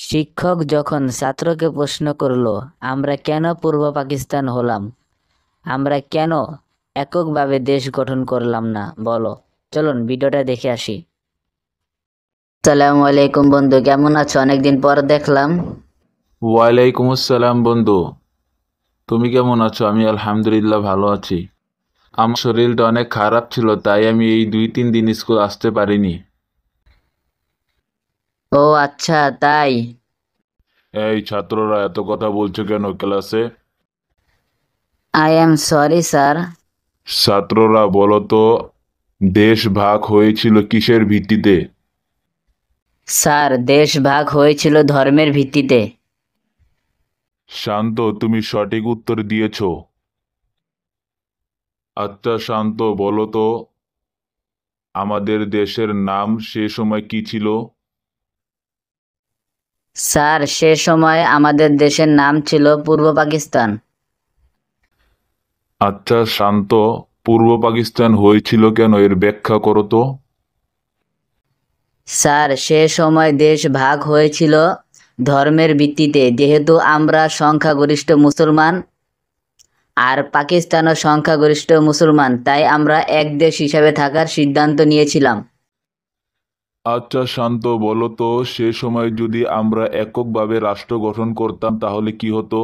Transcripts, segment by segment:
শিক্ষক যখন ছাত্রকে প্রশ্ন করল, আমরা কেন পূর্ব পাকিস্তান হলাম, আমরা কেন এককভাবে দেশ গঠন করলাম না, বলো। চলুন ভিডিওটা দেখে আসি। আসসালামু আলাইকুম বন্ধু, কেমন আছো? অনেকদিন পর দেখলাম। ওয়ালাইকুম আসসালাম বন্ধু, তুমি কেমন আছো? আমি আলহামদুলিল্লাহ ভালো আছি। আমার শরীরটা অনেক খারাপ ছিল, তাই আমি এই 2-3 দিন স্কুল আসতে পারিনি। ও আচ্ছা, তাই? এই ছাত্ররা এত কথা বলছো কেন ক্লাসে? I am sorry sir. ছাত্ররা বলো তো, দেশ ভাগ হয়েছিল কিসের ভিত্তিতে? স্যার, দেশ ভাগ হয়েছিল ধর্মের ভিত্তিতে। শান্ত, তুমি সঠিক উত্তর দিয়েছো। আচ্ছা শান্ত, বলো তো, আমাদের দেশের নাম সে সময় কি ছিল? স্যার, সে সময় আমাদের দেশের নাম ছিল পূর্ব পাকিস্তান। আচ্ছা শান্ত, পূর্ব পাকিস্তান হয়েছিল কেন, এর ব্যাখ্যা করো তো। স্যার, সে সময় দেশ ভাগ হয়েছিল ধর্মের ভিত্তিতে, যেহেতু আমরা সংখ্যাগরিষ্ঠ মুসলমান আর পাকিস্তানও সংখ্যাগরিষ্ঠ মুসলমান, তাই আমরা এক দেশ হিসাবে থাকার সিদ্ধান্ত নিয়েছিলাম। আচ্ছা শান্ত, বলো তো, সে সময় যদি আমরা এককভাবে রাষ্ট্র গঠন করতাম তাহলে কি হতো?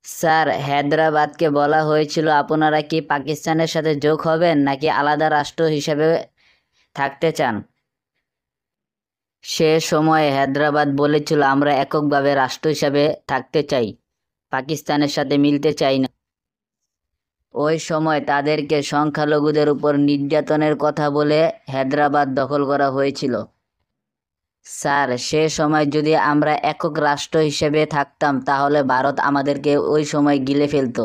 স্যার, হায়দ্রাবাদকে বলা হয়েছিল, আপনারা কি পাকিস্তানের সাথে যোগ হবেন নাকি আলাদা রাষ্ট্র হিসেবে থাকতে চান? সে সময় হায়দ্রাবাদ বলেছিল, আমরা এককভাবে রাষ্ট্র হিসাবে থাকতে চাই, পাকিস্তানের সাথে মিলতে চাই না। ওই সময় তাদেরকে সংখ্যালঘুদের উপর নির্যাতনের কথা বলে হায়দ্রাবাদ দখল করা হয়েছিল। স্যার, সে সময় যদি আমরা একক রাষ্ট্র হিসেবে থাকতাম তাহলে ভারত আমাদেরকে ওই সময় গিলে ফেলতো।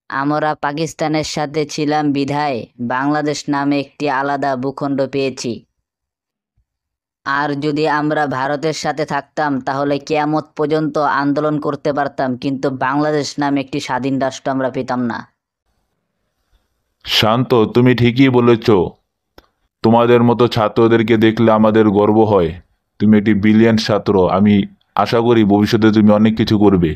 আমরা পাকিস্তানের সাথে ছিলাম বিধায় বাংলাদেশ নামে একটি আলাদা ভূখণ্ড পেয়েছি। আর যদি আমরা ভারতের সাথে থাকতাম তাহলে কিয়ামত পর্যন্ত আন্দোলন করতে পারতাম, কিন্তু বাংলাদেশ নামে একটি স্বাধীন রাষ্ট্র আমরা পেতাম না। শান্ত, তুমি ঠিকই বলেছ। তোমাদের মতো ছাত্রদেরকে দেখলে আমাদের গর্ব হয়। তুমি একটি ব্রিলিয়ান্ট ছাত্র, আমি আশা করি ভবিষ্যতে তুমি অনেক কিছু করবে।